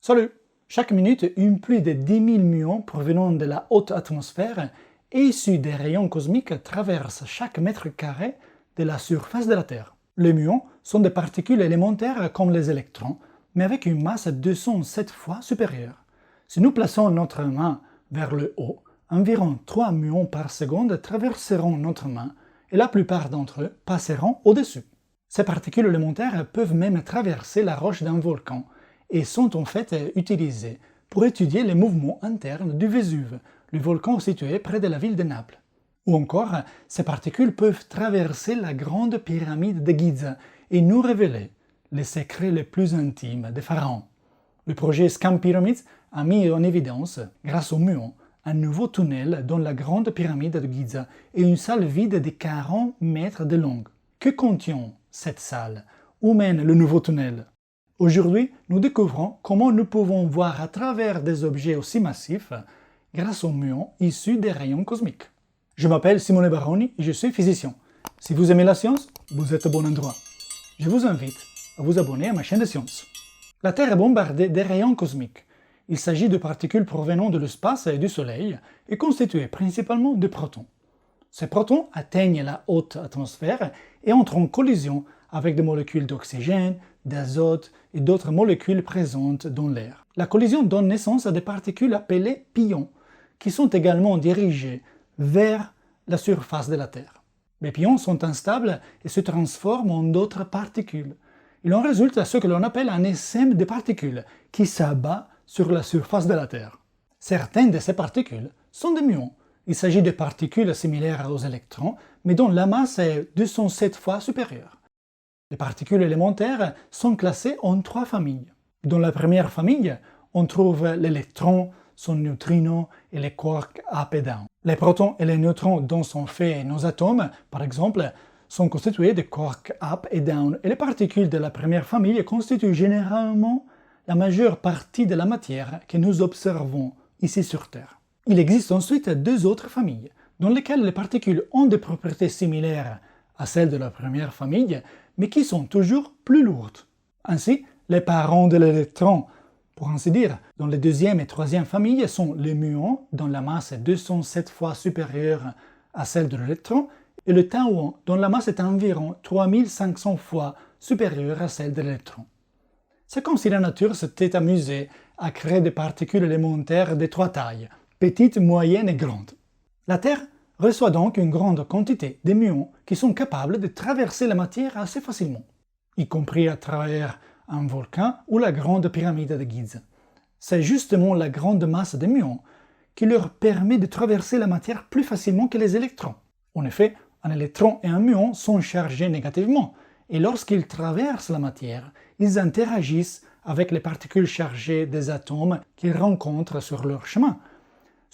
Salut! Chaque minute, une pluie de 10 000 muons provenant de la haute atmosphère et issue des rayons cosmiques traverse chaque mètre carré de la surface de la Terre. Les muons sont des particules élémentaires comme les électrons, mais avec une masse 207 fois supérieure. Si nous plaçons notre main vers le haut, environ 3 muons par seconde traverseront notre main et la plupart d'entre eux passeront au-dessus. Ces particules élémentaires peuvent même traverser la roche d'un volcan et sont en fait utilisées pour étudier les mouvements internes du Vésuve, le volcan situé près de la ville de Naples. Ou encore, ces particules peuvent traverser la grande pyramide de Gizeh et nous révéler les secrets les plus intimes des pharaons. Le projet Scam Pyramids a mis en évidence, grâce aux muons, un nouveau tunnel dans la grande pyramide de Gizeh et une salle vide de 40 mètres de long. Que contient cette salle? Où mène le nouveau tunnel? Aujourd'hui, nous découvrons comment nous pouvons voir à travers des objets aussi massifs grâce aux muons issus des rayons cosmiques. Je m'appelle Simone Baroni et je suis physicien. Si vous aimez la science, vous êtes au bon endroit. Je vous invite à vous abonner à ma chaîne de science. La Terre est bombardée des rayons cosmiques. Il s'agit de particules provenant de l'espace et du Soleil et constituées principalement de protons. Ces protons atteignent la haute atmosphère et entrent en collision avec des molécules d'oxygène, d'azote et d'autres molécules présentes dans l'air. La collision donne naissance à des particules appelées pions, qui sont également dirigées vers la surface de la Terre. Les pions sont instables et se transforment en d'autres particules. Il en résulte ce que l'on appelle un essaim de particules qui s'abat sur la surface de la Terre. Certaines de ces particules sont des muons. Il s'agit de particules similaires aux électrons, mais dont la masse est 207 fois supérieure. Les particules élémentaires sont classées en 3 familles. Dans la première famille, on trouve l'électron, son neutrino et les quarks up et down. Les protons et les neutrons dont sont faits nos atomes, par exemple, sont constitués de quarks up et down, et les particules de la première famille constituent généralement la majeure partie de la matière que nous observons ici sur Terre. Il existe ensuite 2 autres familles, dans lesquelles les particules ont des propriétés similaires à celles de la première famille, mais qui sont toujours plus lourdes. Ainsi, les parents de l'électron, pour ainsi dire, dans les deuxième et troisième familles sont les muons, dont la masse est 207 fois supérieure à celle de l'électron, et le tauon, dont la masse est environ 3500 fois supérieure à celle de l'électron. C'est comme si la nature s'était amusée à créer des particules élémentaires de 3 tailles, petites, moyennes et grandes. La Terre reçoit donc une grande quantité de muons qui sont capables de traverser la matière assez facilement, y compris à travers un volcan ou la grande pyramide de Gizeh. C'est justement la grande masse des muons qui leur permet de traverser la matière plus facilement que les électrons. En effet, un électron et un muon sont chargés négativement, et lorsqu'ils traversent la matière, ils interagissent avec les particules chargées des atomes qu'ils rencontrent sur leur chemin.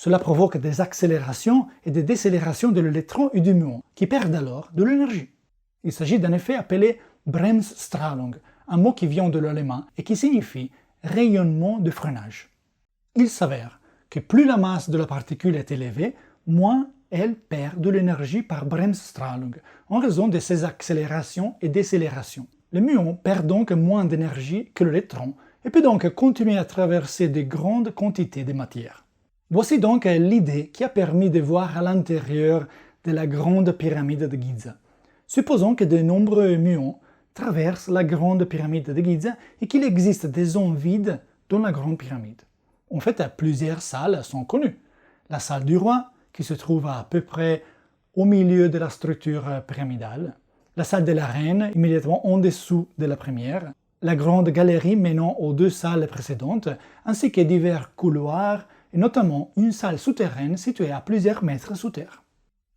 Cela provoque des accélérations et des décélérations de l'électron et du muon, qui perdent alors de l'énergie. Il s'agit d'un effet appelé Bremsstrahlung, un mot qui vient de l'allemand et qui signifie rayonnement de freinage. Il s'avère que plus la masse de la particule est élevée, moins elle perd de l'énergie par Bremsstrahlung, en raison de ces accélérations et décélérations. Le muon perd donc moins d'énergie que l'électron et peut donc continuer à traverser de grandes quantités de matière. Voici donc l'idée qui a permis de voir à l'intérieur de la grande pyramide de Gizeh. Supposons que de nombreux muons traversent la grande pyramide de Gizeh et qu'il existe des zones vides dans la grande pyramide. En fait, plusieurs salles sont connues. La salle du roi, qui se trouve à peu près au milieu de la structure pyramidale, la salle de la reine, immédiatement en dessous de la première, la grande galerie menant aux 2 salles précédentes, ainsi que divers couloirs, et notamment une salle souterraine située à plusieurs mètres sous terre.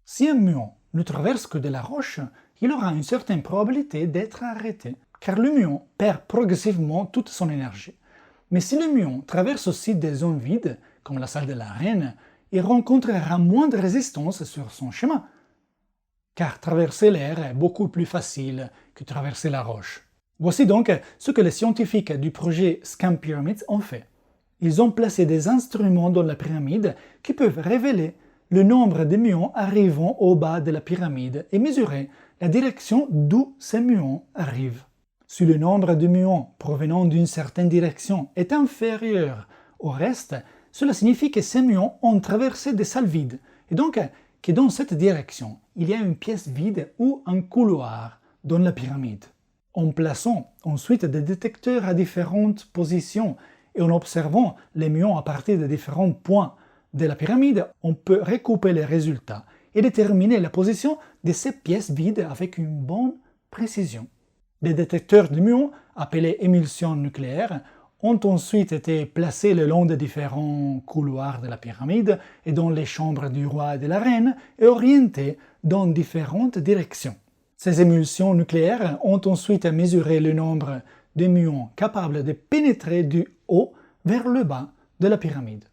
Si un muon ne traverse que de la roche, il aura une certaine probabilité d'être arrêté, car le muon perd progressivement toute son énergie. Mais si le muon traverse aussi des zones vides, comme la salle de la reine, il rencontrera moins de résistance sur son chemin, car traverser l'air est beaucoup plus facile que traverser la roche. Voici donc ce que les scientifiques du projet Scam Pyramids ont fait. Ils ont placé des instruments dans la pyramide qui peuvent révéler le nombre de muons arrivant au bas de la pyramide et mesurer la direction d'où ces muons arrivent. Si le nombre de muons provenant d'une certaine direction est inférieur au reste, cela signifie que ces muons ont traversé des salles vides, et donc que dans cette direction, il y a une pièce vide ou un couloir dans la pyramide. En plaçant ensuite des détecteurs à différentes positions et en observant les muons à partir de différents points de la pyramide, on peut recouper les résultats et déterminer la position de ces pièces vides avec une bonne précision. Des détecteurs de muons, appelés émulsions nucléaires, ont ensuite été placés le long des différents couloirs de la pyramide et dans les chambres du roi et de la reine et orientés dans différentes directions. Ces émulsions nucléaires ont ensuite mesuré le nombre de muons capables de pénétrer du haut vers le bas de la pyramide.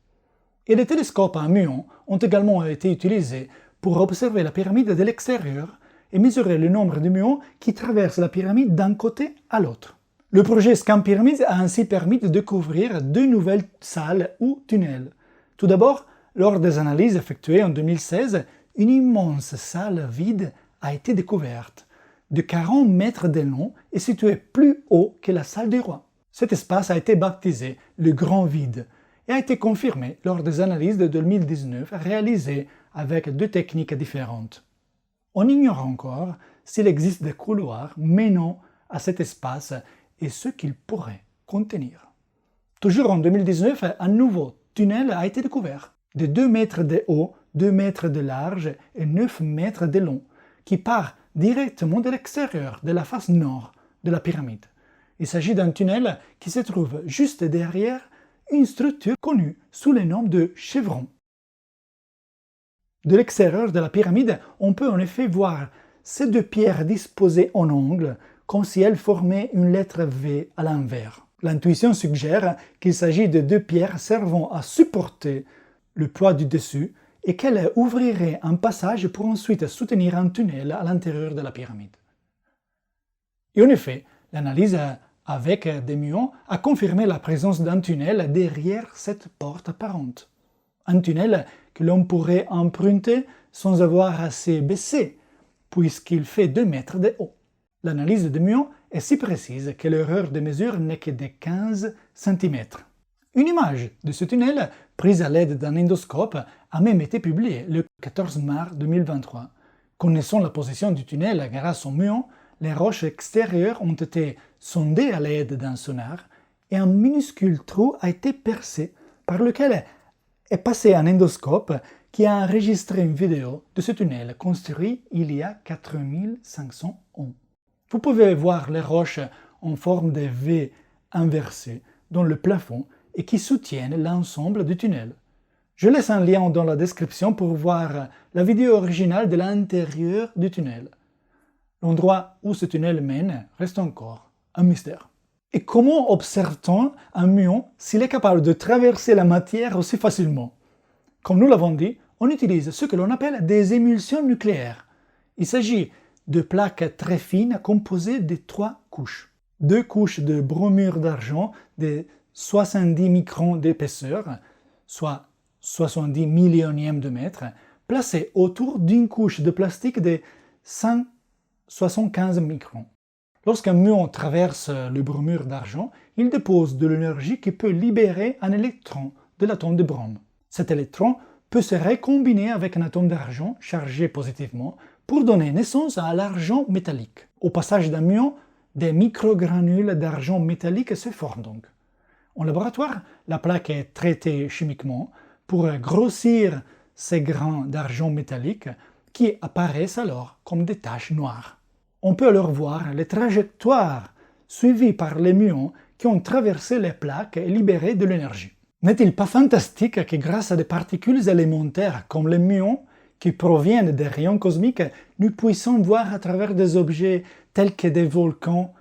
Et les télescopes à muons ont également été utilisés pour observer la pyramide de l'extérieur et mesurer le nombre de muons qui traversent la pyramide d'un côté à l'autre. Le projet Scan Pyramid a ainsi permis de découvrir deux nouvelles salles ou tunnels. Tout d'abord, lors des analyses effectuées en 2016, une immense salle vide a été découverte, de 40 mètres de long et située plus haut que la salle du roi. Cet espace a été baptisé le Grand Vide et a été confirmé lors des analyses de 2019 réalisées avec deux techniques différentes. On ignore encore s'il existe des couloirs menant à cet espace et ce qu'il pourrait contenir. Toujours en 2019, un nouveau tunnel a été découvert, de 2 mètres de haut, 2 mètres de large et 9 mètres de long, qui part directement de l'extérieur, de la face nord de la pyramide. Il s'agit d'un tunnel qui se trouve juste derrière une structure connue sous le nom de chevron. De l'extérieur de la pyramide, on peut en effet voir ces deux pierres disposées en angle, comme si elles formaient une lettre V à l'envers. L'intuition suggère qu'il s'agit de deux pierres servant à supporter le poids du dessus et qu'elles ouvriraient un passage pour ensuite soutenir un tunnel à l'intérieur de la pyramide. Et en effet, l'analyse avec des muons a confirmé la présence d'un tunnel derrière cette porte apparente. Un tunnel que l'on pourrait emprunter sans avoir assez baissé, puisqu'il fait 2 mètres de haut. L'analyse de muons est si précise que l'erreur de mesure n'est que de 15 cm. Une image de ce tunnel, prise à l'aide d'un endoscope, a même été publiée le 14 mars 2023. Connaissant la position du tunnel grâce aux muons, les roches extérieures ont été sondées à l'aide d'un sonar et un minuscule trou a été percé par lequel est passé un endoscope qui a enregistré une vidéo de ce tunnel construit il y a 4500 ans. Vous pouvez voir les roches en forme de V inversées dans le plafond et qui soutiennent l'ensemble du tunnel. Je laisse un lien dans la description pour voir la vidéo originale de l'intérieur du tunnel. L'endroit où ce tunnel mène reste encore un mystère. Et comment observe-t-on un muon s'il est capable de traverser la matière aussi facilement? Comme nous l'avons dit, on utilise ce que l'on appelle des émulsions nucléaires. Il s'agit de plaques très fines composées de 3 couches. 2 couches de bromure d'argent de 70 microns d'épaisseur, soit 70 millionièmes de mètre, placées autour d'une couche de plastique de 175 microns. Lorsqu'un muon traverse le bromure d'argent, il dépose de l'énergie qui peut libérer un électron de l'atome de brome. Cet électron peut se recombiner avec un atome d'argent chargé positivement pour donner naissance à l'argent métallique. Au passage d'un muon, des microgranules d'argent métallique se forment donc. En laboratoire, la plaque est traitée chimiquement pour grossir ces grains d'argent métallique qui apparaissent alors comme des taches noires. On peut alors voir les trajectoires suivies par les muons qui ont traversé les plaques et libéré de l'énergie. N'est-il pas fantastique que grâce à des particules élémentaires comme les muons, qui proviennent des rayons cosmiques, nous puissions voir à travers des objets tels que des volcans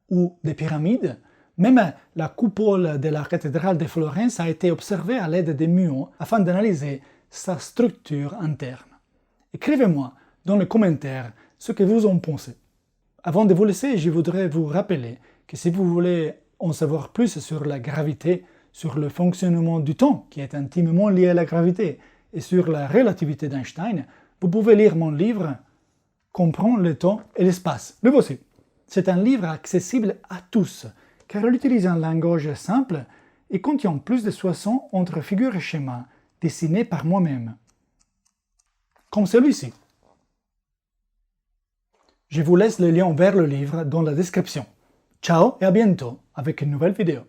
ou des pyramides? Même la coupole de la cathédrale de Florence a été observée à l'aide des muons afin d'analyser sa structure interne. Écrivez-moi dans les commentaires ce que vous en pensez. Avant de vous laisser, je voudrais vous rappeler que si vous voulez en savoir plus sur la gravité, sur le fonctionnement du temps qui est intimement lié à la gravité et sur la relativité d'Einstein, vous pouvez lire mon livre « Comprendre le temps et l'espace ». Le voici. C'est un livre accessible à tous, car il utilise un langage simple et contient plus de 60 autres figures et schémas dessinés par moi-même, comme celui-ci. Je vous laisse le lien vers le livre dans la description. Ciao et à bientôt avec une nouvelle vidéo.